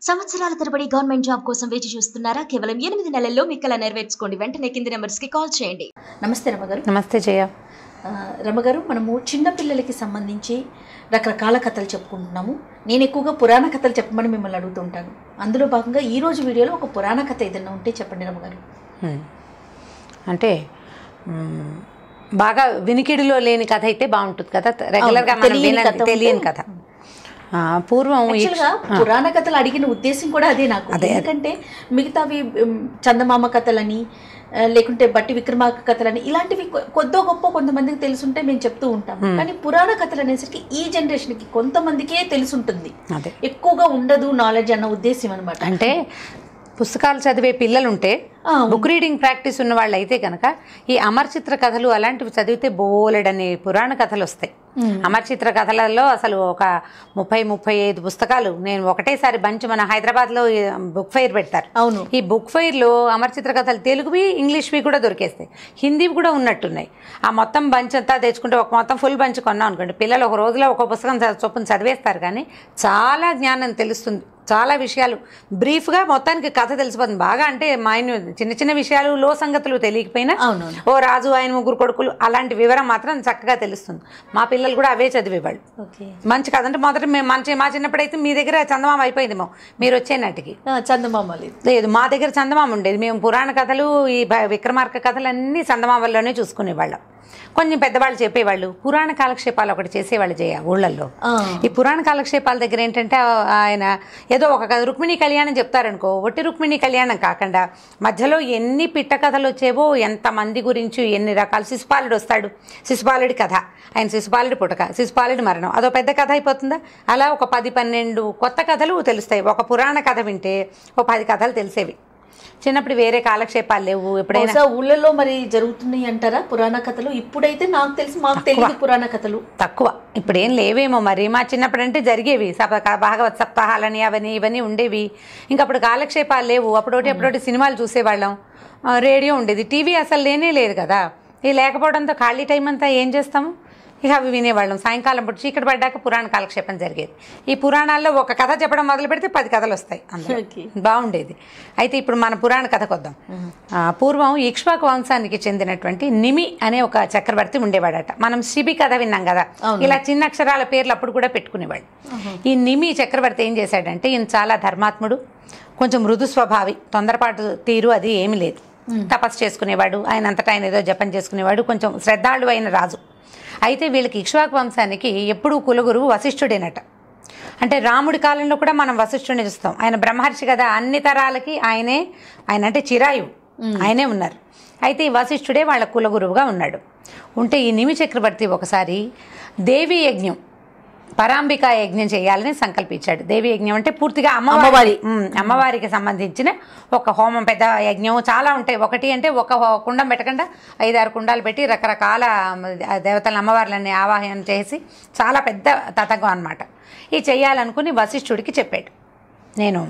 సంవత్సరాల తరబడి government job కోసం వేచి చూస్తున్నారా? కేవలం 8 నెలల్లో మీ కల నెరవేర్చుకోండి. వెంటనే కింది నెంబర్స్కి కాల్ చేయండి. నమస్తే రమగారు. నమస్తే జయ. రమగారు, మనము చిన్న పిల్లలకి సంబంధించి రకరకాల కథలు చెప్పుకుంటున్నాము. నేను ఎక్కువగా పురాణ కథలు చెప్పమని మిమ్మల్ని అడుగుతుంటాను. అందులో భాగంగా ఈరోజు వీడియోలో ఒక పురాణ కథ ఏదైనా ఉంటే చెప్పండి రమగారు. అంటే బాగా వినికిడిలో లేని కథ అయితే బాగుంటుంది కదా, రెగ్యులర్గా తెలియని కథ. పూర్వం పురాణ కథలు అడిగిన ఉద్దేశం కూడా అదే నాకు. ఎందుకంటే మిగతావి చందమామ కథలని లేకుంటే బట్టి విక్రమార్క కథలని ఇలాంటివి కొద్దో గొప్ప కొంతమందికి తెలుసుంటే మేము చెప్తూ ఉంటాం. కానీ పురాణ కథలు అనేసరికి ఈ జనరేషన్ కి కొంతమందికే తెలుసుంటుంది, ఎక్కువగా ఉండదు నాలెడ్జ్ అన్న ఉద్దేశం అనమాట. అంటే పుస్తకాలు చదివే పిల్లలుంటే, బుక్ రీడింగ్ ప్రాక్టీస్ ఉన్న వాళ్ళు అయితే కనుక ఈ అమర్చిత్ర కథలు అలాంటివి చదివితే బోలెడని పురాణ కథలు వస్తాయి. అమర్చిత్ర కథలలో అసలు ఒక 30-35 పుస్తకాలు నేను ఒకటేసారి బంచ్ మన హైదరాబాద్లో బుక్ ఫెయిర్ పెడతారు. అవును, ఈ బుక్ ఫెయిర్లో అమర్చిత్ర కథలు తెలుగువి ఇంగ్లీష్వి కూడా దొరికేస్తాయి, హిందీవి కూడా ఉన్నట్టున్నాయి. ఆ మొత్తం బంచ్ అంతా తెచ్చుకుంటే ఒక మొత్తం ఫుల్ బంచ్ కొన్నాం అనుకోండి, పిల్లలు ఒక రోజులో ఒక పుస్తకం చొప్పున చదివేస్తారు. కానీ చాలా జ్ఞానం తెలుస్తుంది, చాలా విషయాలు బ్రీఫ్గా మొత్తానికి కథ తెలిసిపోతుంది. బాగా అంటే చిన్న చిన్న విషయాలు లో సంగతులు తెలియకపోయినా ఓ రాజు ఆయన ముగ్గురు కొడుకులు అలాంటి వివరం మాత్రం చక్కగా తెలుస్తుంది. మా పిల్లలు కూడా అవే చదివేవాళ్ళు. మంచి కథ అంటే మొదట మేము మా చిన్నప్పుడైతే మీ దగ్గర చందమామ అయిపోయిందేమో, మీరు వచ్చే నాటికి చందమామ లేదు, మా దగ్గర చందమామ ఉండేది. మేము పురాణ కథలు ఈ విక్రమార్క కథలు అన్నీ చందమామల్లోనే చూసుకునేవాళ్ళం. కొంచెం పెద్దవాళ్ళు చెప్పేవాళ్ళు పురాణ కాలక్షేపాలు ఒకటి చేసేవాళ్ళు చేయ ఊళ్ళల్లో. ఈ పురాణ కాలక్షేపాల దగ్గర ఏంటంటే ఆయన ఏదో ఒక రుక్మిణి కళ్యాణం చెప్తారనుకో, ఒట్టి రుక్మిణి కళ్యాణం కాకుండా మధ్యలో ఎన్ని పిట్ట కథలు వచ్చేవో, ఎంతమంది గురించి ఎన్ని రకాల. శిశుపాలుడు వస్తాడు, శిశుపాలుడి కథ, ఆయన శిశుపాలుడి పుటక, శిశుపాలుడి మరణం, అదో పెద్ద కథ అయిపోతుందా. అలా ఒక 10-12 కొత్త కథలు తెలుస్తాయి. ఒక పురాణ కథ వింటే ఓ 10 కథలు తెలిసేవి. చిన్నప్పుడు వేరే కాలక్షేపాలు లేవు. ఎప్పుడైనా ఊళ్ళలో మరి జరుగుతున్నాయి అంటారా పురాణ కథలు? ఇప్పుడైతే నాకు తెలిసి మాకు తెలియదు పురాణ కథలు తక్కువ, ఇప్పుడేం లేవేమో మరి. మా చిన్నప్పుడు అంటే జరిగేవి భాగవత్ సప్తాహాలని అవన్నీ ఇవన్నీ ఉండేవి. ఇంకప్పుడు కాలక్షేపాలు లేవు. అప్పుడోటి సినిమాలు చూసేవాళ్ళం, రేడియో ఉండేది, టీవీ అసలు లేనే లేదు కదా. ఇది లేకపోవడంతో ఖాళీ టైం అంతా ఏం చేస్తాము, ఇక అవి వినేవాళ్ళం. సాయంకాలం పూట చీకటి పడ్డాక పురాణ కాలక్షేపం జరిగేది. ఈ పురాణాల్లో ఒక కథ చెప్పడం మొదలు పెడితే 10 కథలు వస్తాయి, బాగుండేది. అయితే ఇప్పుడు మన పురాణ కథకు వద్దాం. పూర్వం ఇక్ష్వాకు వంశానికి చెందినటువంటి నిమి అనే ఒక చక్రవర్తి ఉండేవాడట. మనం శిబి కథ విన్నాం కదా, ఇలా చిన్న అక్షరాల పేర్లు అప్పుడు కూడా పెట్టుకునేవాడు. ఈ నిమి చక్రవర్తి ఏం చేశాడంటే, ఈయన చాలా ధర్మాత్ముడు, కొంచెం మృదు స్వభావి, తొందరపాటు తీరు అది ఏమి లేదు. తపస్సు చేసుకునేవాడు, ఆయన అంతటా ఆయన ఏదో జపం చేసుకునేవాడు, కొంచెం శ్రద్ధాళు అయిన రాజు. అయితే వీళ్ళకి ఇక్ష్వాకు వంశానికి ఎప్పుడూ కులగురువు వశిష్ఠుడేనట. అంటే రాముడి కాలంలో కూడా మనం వశిష్ఠుడిని చూస్తాం. ఆయన బ్రహ్మర్షి కదా, అన్ని తరాలకి ఆయన అంటే చిరాయువు, ఆయనే ఉన్నారు. అయితే ఈ వశిష్ఠుడే వాళ్ళ కులగురువుగా ఉన్నాడు. ఉంటే ఈ నిమి చక్రవర్తి ఒకసారి దేవీ యజ్ఞం, పరాంబికా యజ్ఞం చేయాలని సంకల్పించాడు. దేవి యజ్ఞం అంటే పూర్తిగా అమ్మవారికి సంబంధించిన ఒక హోమం, పెద్ద యజ్ఞం చాలా ఉంటాయి. ఒకటి అంటే ఒక కుండం పెట్టకుండా 5-6 కుండాలు పెట్టి రకరకాల దేవతల అమ్మవార్లన్నీ ఆవాహనం చేసి చాలా పెద్ద తతంగం అనమాట. ఇది చేయాలనుకుని వశిష్ఠుడికి చెప్పాడు, నేను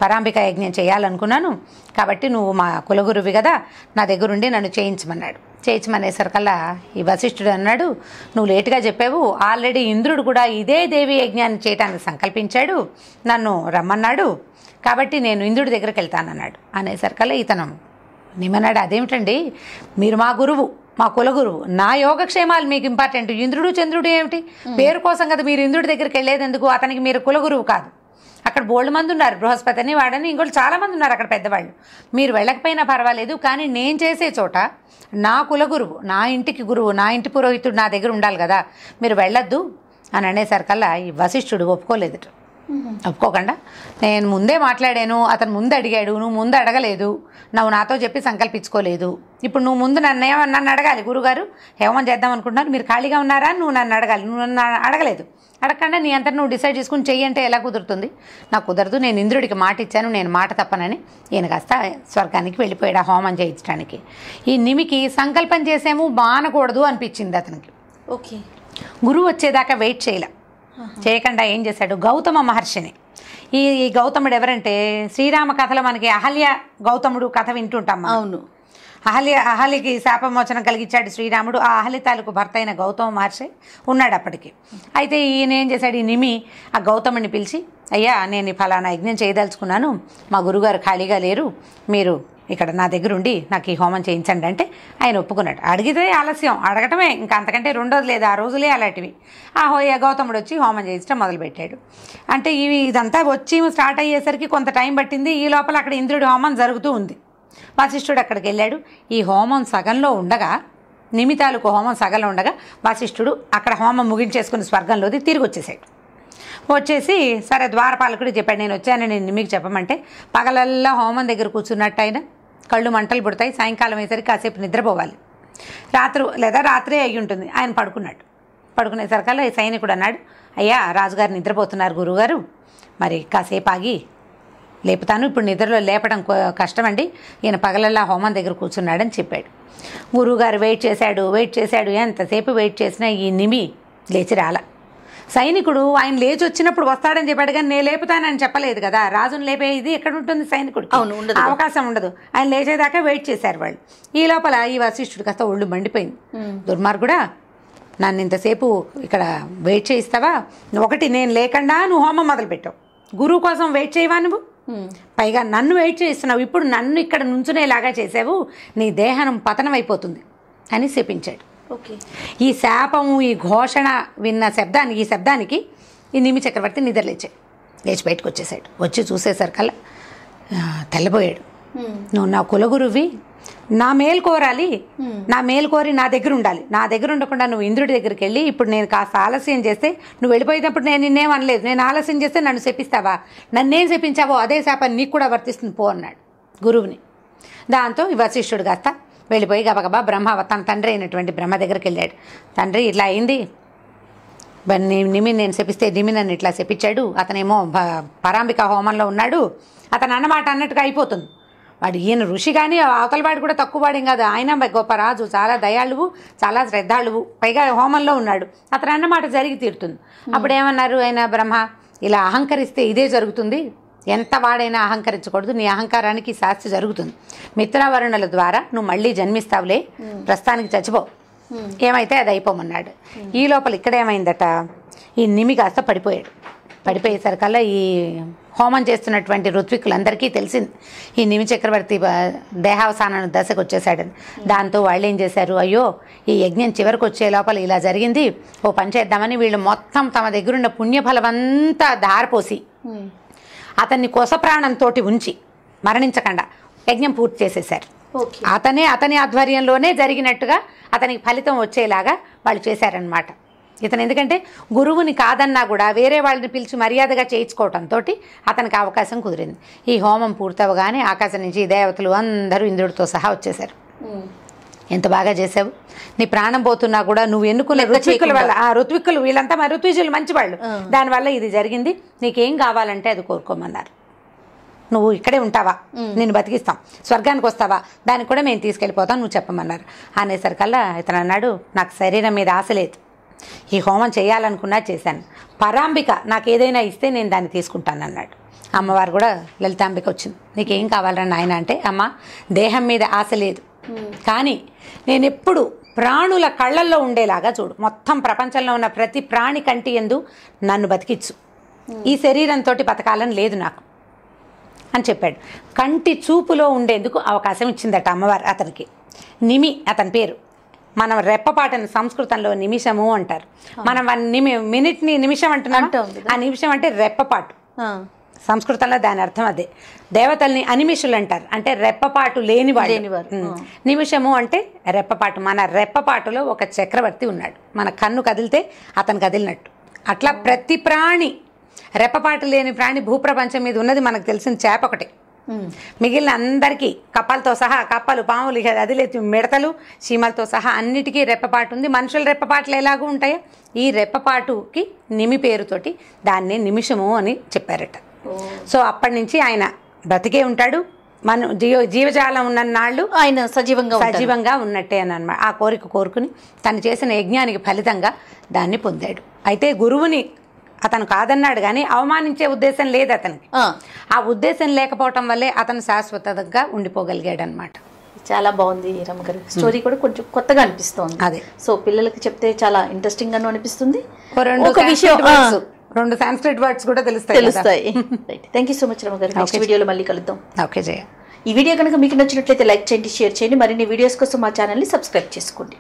పరాంబిక యజ్ఞం చేయాలనుకున్నాను, కాబట్టి నువ్వు మా కులగురువి కదా, నా దగ్గరుండి నన్ను చేయించమన్నాడు. చేయించమనేసరికల్లా ఈ వశిష్ఠుడు అన్నాడు, నువ్వు లేటుగా చెప్పావు, ఆల్రెడీ ఇంద్రుడు కూడా ఇదే దేవి యజ్ఞాన్ని చేయటానికి సంకల్పించాడు, నన్ను రమ్మన్నాడు, కాబట్టి నేను ఇంద్రుడి దగ్గరికి వెళ్తానన్నాడు. అనేసరికల్లా ఇతను నిమన్నాడు, అదేమిటండి మీరు మా గురువు, మా కులగురువు, నా యోగక్షేమాలు మీకు ఇంపార్టెంట్, ఇంద్రుడు చంద్రుడు ఏమిటి, పేరు కోసం కదా మీరు ఇంద్రుడి దగ్గరికి వెళ్ళేది ఎందుకు, అతనికి మీరు కులగురువు కాదు. అక్కడ బోల్డ్ మంది ఉన్నారు, బృహస్పతి అని వాడని ఇంకోటి చాలామంది ఉన్నారు అక్కడ పెద్దవాళ్ళు, మీరు వెళ్ళకపోయినా పర్వాలేదు, కానీ నేను చేసే చోట నా కులగురువు, నా ఇంటికి గురువు, నా ఇంటి పురోహితుడు నా దగ్గర ఉండాలి కదా, మీరు వెళ్ళొద్దు అని అనేసరికల్లా ఈ వశిష్ఠుడు ఒప్పుకోలేదు. ఒప్పుకోకుండా, నేను ముందే మాట్లాడాను, అతను ముందు అడిగాడు, నువ్వు ముందు అడగలేదు, నువ్వు నాతో చెప్పి సంకల్పించుకోలేదు, ఇప్పుడు నువ్వు ముందు నన్ను అడగాలి, గురుగారు హేమం చేద్దాం అనుకుంటున్నారు, మీరు ఖాళీగా ఉన్నారా, నువ్వు నన్ను అడగాలి, నువ్వు నన్ను అడగలేదు, అడగకుండా నీ అంతా నువ్వు డిసైడ్ చేసుకుని చెయ్యంటే ఎలా కుదురుతుంది, నాకు కుదరదు, నేను ఇంద్రుడికి మాట ఇచ్చాను, నేను మాట తప్పనని ఈయన కాస్త స్వర్గానికి వెళ్ళిపోయాడు ఆ హోమం చేయించడానికి. ఈ నిమికి సంకల్పం చేసాము మానకూడదు అనిపించింది అతనికి. ఓకే, గురువు వచ్చేదాకా వెయిట్ చేయకుండా ఏం చేశాడు, గౌతమ మహర్షిని, ఈ గౌతముడు ఎవరంటే శ్రీరామ కథలో మనకి అహల్య గౌతముడు కథ వింటుంటాం. అవును, అహల్యకి శాపమోచనం కలిగించాడు శ్రీరాముడు. ఆ అహల్య తాలూకు భర్త అయిన గౌతమ మహర్షి ఉన్నాడు అప్పటికి. అయితే ఈయన ఏం చేశాడు, ఈ నిమి ఆ గౌతముని పిలిచి, అయ్యా నేను ఈ ఫలానా యజ్ఞం చేయదలుచుకున్నాను, మా గురుగారు ఖాళీగా లేరు, మీరు ఇక్కడ నా దగ్గర ఉండి నాకు ఈ హోమం చేయించండి అంటే ఆయన ఒప్పుకున్నాడు. అడిగితే ఆలస్యం, అడగటమే ఇంకా అంతకంటే రెండోది లేదు, ఆ రోజులే అలాంటివి. ఆ గౌతముడు వచ్చి హోమం చేయించడం మొదలుపెట్టాడు. అంటే ఇదంతా వచ్చి స్టార్ట్ అయ్యేసరికి కొంత టైం పట్టింది. ఈ లోపల అక్కడ ఇంద్రుడి హోమం జరుగుతూ ఉంది. వశిష్ఠుడు అక్కడికి వెళ్ళాడు. ఈ హోమం సగంలో ఉండగా, నిమితాలకు హోమం సగంలో ఉండగా వశిష్ఠుడు అక్కడ హోమం ముగించేసుకుని స్వర్గంలోది తిరిగి వచ్చేసాడు. వచ్చేసి సరే ద్వారపాలకుడు చెప్పాడు, నేను వచ్చానని మీకు చెప్పమంటే పగలల్లా హోమం దగ్గర కూర్చున్నట్టు ఆయన కళ్ళు మంటలు పుడతాయి, సాయంకాలం అయ్యేసరికి కాసేపు నిద్రపోవాలి, రాత్రే అయ్యి ఉంటుంది. ఆయన పడుకున్నాడు. పడుకునేసరికల్లా ఈ సైనికుడు అన్నాడు, అయ్యా రాజుగారు నిద్రపోతున్నారు గురువుగారు, మరి కాసేపు ఆగి లేపుతాను, ఇప్పుడు నిద్రలో లేపడం కష్టమండి, ఈయన పగలల్లా హోమం దగ్గర కూర్చున్నాడని చెప్పాడు. గురువుగారు వెయిట్ చేశాడు. ఎంతసేపు వెయిట్ చేసినా ఈ నిమి లేచి రాల. సైనికుడు ఆయన లేచి వచ్చినప్పుడు వస్తాడని చెప్పాడు, కానీ నేను లేపుతానని చెప్పలేదు కదా. రాజును లేపే ఇది ఎక్కడ ఉంటుంది సైనికుడు, అవకాశం ఉండదు. ఆయన లేచేదాకా వెయిట్ చేశారు వాళ్ళు. ఈ లోపల ఈ వశిష్ఠుడు కాస్త ఒళ్ళు మండిపోయింది. దుర్మార్గుడా, నన్ను ఇంతసేపు ఇక్కడ వెయిట్ చేయిస్తావా? ఒకటి నేను లేకుండా నువ్వు హోమం మొదలుపెట్టావు, గురువు కోసం వెయిట్ చేయవా నువ్వు? పైగా నన్ను వెయిట్ చేస్తున్నావు, ఇప్పుడు నన్ను ఇక్కడ నుంచునేలాగా చేసావు, నీ దేహం పతనం అయిపోతుంది అని శపించాడు. ఈ శాపము, ఈ ఘోషణ విన్న ఈ శబ్దానికి ఈ నిమి చక్రవర్తి నిద్రలేచి బయటకు వచ్చేసాడు. వచ్చి చూసేసరికల్లా తెల్లబోయాడు. నువ్వు నా కులగురువి, నా మేలు కోరాలి, నా మేలు కోరి నా దగ్గర ఉండాలి, నా దగ్గర ఉండకుండా నువ్వు ఇంద్రుడి దగ్గరికి వెళ్ళి ఇప్పుడు నేను కాస్త ఆలస్యం చేస్తే, నువ్వు వెళ్ళిపోయినప్పుడు నేను నిన్నేం అనలేదు, నేను ఆలస్యం చేస్తే నన్ను శపిస్తావా, నన్నేం శపించావో అదే శాపాన్ని నీకు కూడా వర్తిస్తుంది పో అన్నాడు గురువుని. దాంతో ఈ వశిష్ఠుడు కాస్త వెళ్ళిపోయి గబగబా తన తండ్రి అయినటువంటి బ్రహ్మ దగ్గరికి వెళ్ళాడు. తండ్రి ఇట్లా అయింది, నిమి నేను శపిస్తే నిమి నన్ను ఇట్లా శపించాడు, అతనేమో పరాంబిక హోమంలో ఉన్నాడు, అతను అన్నమాట అన్నట్టుగా అయిపోతుంది. వాడు ఈయన ఋషి కానీ అవతలవాడు కూడా తక్కువ వాడేం కాదు, ఆయన గొప్ప రాజు, చాలా దయాళువు, చాలా శ్రద్ధాళువు, పైగా హోమంలో ఉన్నాడు, అతను అన్నమాట జరిగి తీరుతుంది. అప్పుడు ఏమన్నారు ఆయన బ్రహ్మ, ఇలా అహంకరిస్తే ఇదే జరుగుతుంది, ఎంత వాడైనా అహంకరించకూడదు, నీ అహంకారానికి శాస్తి జరుగుతుంది, మిత్రావరుణుల ద్వారా నువ్వు మళ్ళీ జన్మిస్తావులే, ప్రస్తుతానికి చచ్చిపో, ఏమైతే అది అయిపోమన్నాడు. ఈ లోపల ఇక్కడేమైందట, ఈ నిమి కాస్త పడిపోయేసరికల్లా ఈ హోమం చేస్తున్నటువంటి ఋత్విక్కులందరికీ తెలిసింది ఈ నిమి చక్రవర్తి దేహావసాన దశకు వచ్చేసాడని. దాంతో వాళ్ళు ఏం చేశారు, అయ్యో ఈ యజ్ఞం చివరికి వచ్చే లోపల ఇలా జరిగింది, ఓ పని చేద్దామని వీళ్ళు మొత్తం తమ దగ్గరున్న పుణ్యఫలమంతా ధారపోసి అతన్ని కొసప్రాణంతో ఉంచి మరణించకుండా యజ్ఞం పూర్తి చేసేశారు. అతని ఆధ్వర్యంలోనే జరిగినట్టుగా అతనికి ఫలితం వచ్చేలాగా వాళ్ళు చేశారనమాట. ఇతను ఎందుకంటే గురువుని కాదన్నా కూడా వేరే వాళ్ళని పిలిచి మర్యాదగా చేయించుకోవడంతో అతనికి అవకాశం కుదిరింది. ఈ హోమం పూర్తవగానే ఆకాశం నుంచి దేవతలు అందరూ ఇంద్రుడితో సహా వచ్చేశారు. ఎంత బాగా చేసావు, నీ ప్రాణం పోతున్నా కూడా నువ్వు ఎన్నుకున్న ఋత్విక్కుల వల్ల, ఆ ఋత్విక్కులు వీళ్ళంతా మా ఋత్విజులు మంచివాళ్ళు, దానివల్ల ఇది జరిగింది, నీకేం కావాలంటే అది కోరుకోమన్నారు. నువ్వు ఇక్కడే ఉంటావా, నేను బతికిస్తాం, స్వర్గానికి వస్తావా, దానికి కూడా మేము తీసుకెళ్ళిపోతాం, నువ్వు చెప్పమన్నారు. అనేసరికల్లా ఇతను అన్నాడు, నాకు శరీరం మీద ఆశ లేదు, ఈ హోమం చేయాలనుకున్నా చేశాను, పరాంబిక నాకు ఏదైనా ఇస్తే నేను దాన్ని తీసుకుంటాను అన్నాడు. అమ్మవారు కూడా లలితాంబిక వచ్చింది, నీకేం కావాలని ఆయన అంటే, అమ్మ దేహం మీద ఆశ లేదు, కానీ నేను ఎప్పుడు ప్రాణుల కళ్ళల్లో ఉండేలాగా చూడు, మొత్తం ప్రపంచంలో ఉన్న ప్రతి ప్రాణి కంటి యందు నన్ను బతికిచ్చు, ఈ శరీరంతో బతకాలని లేదు నాకు అని చెప్పాడు. కంటి చూపులో ఉండేందుకు అవకాశం ఇచ్చిందట అమ్మవారు అతనికి. నిమి అతని పేరు. మనం రెప్పపాటని సంస్కృతంలో నిమిషము అంటారు, మనం మినిట్ని నిమిషం అంటున్నాం, ఆ నిమిషం అంటే రెప్పపాటు, సంస్కృతంలో దాని అర్థం అదే. దేవతల్ని అనిమిషులు అంటారు, అంటే రెప్పపాటు లేనివాడు. నిమిషము అంటే రెప్పపాటు. మన రెప్పపాటులో ఒక చక్రవర్తి ఉన్నాడు, మన కన్ను కదిలితే అతను కదిలినట్టు. అట్లా ప్రతి ప్రాణి, రెప్పపాటు లేని ప్రాణి భూప్రపంచం మీద ఉన్నది మనకు తెలిసిన చేప ఒకటే. మిగిలిన అందరికీ కప్పలతో సహా, కప్పలు, పాములు, అదిలేతి మిడతలు, చీమలతో సహా అన్నిటికీ రెప్పపాటు ఉంది. మనుషుల రెప్పపాట్లు ఎలాగూ ఉంటాయో ఈ రెప్పపాటుకి నిమి పేరుతోటి దాన్ని నిమిషము అని చెప్పారట. సో అప్పటి నుంచి ఆయన బ్రతికే ఉంటాడు, మన జీవజాలం ఉన్న నాళ్ళు ఆయన సజీవంగా ఉన్నట్టే అని అన్నమాట. ఆ కోరిక కోరుకుని తను చేసిన యజ్ఞానికి ఫలితంగా దాన్ని పొందాడు. అయితే గురువుని అతను కాదన్నాడు కానీ అవమానించే ఉద్దేశం లేదు అతనికి. ఆ ఉద్దేశం లేకపోవటం వల్లే అతను శాశ్వతంగా ఉండిపోగలిగాడు అనమాట. చాలా బాగుంది రమగారు. స్టోరీ కూడా కొంచెం కొత్తగా అనిపిస్తోంది. అదే. సో పిల్లలకి చెప్తే చాలా ఇంట్రెస్టింగ్ గాను అనిపిస్తుంది. ఒక విషయం 2 సాంస్క్రిట్ వర్డ్స్ కూడా తెలుస్తాయి. థ్యాంక్ యూ సో మచ్ రమగారు. నెక్స్ట్ వీడియోలో మళ్ళీ కలుద్దాం. ఓకే జయ. ఈ వీడియో కనుక మీకు నచ్చినట్లయితే లైక్ చేయండి, షేర్ చేయండి. మరిన్ని వీడియోస్ కోసం మా ఛానల్ని సబ్స్క్రైబ్ చేసుకోండి.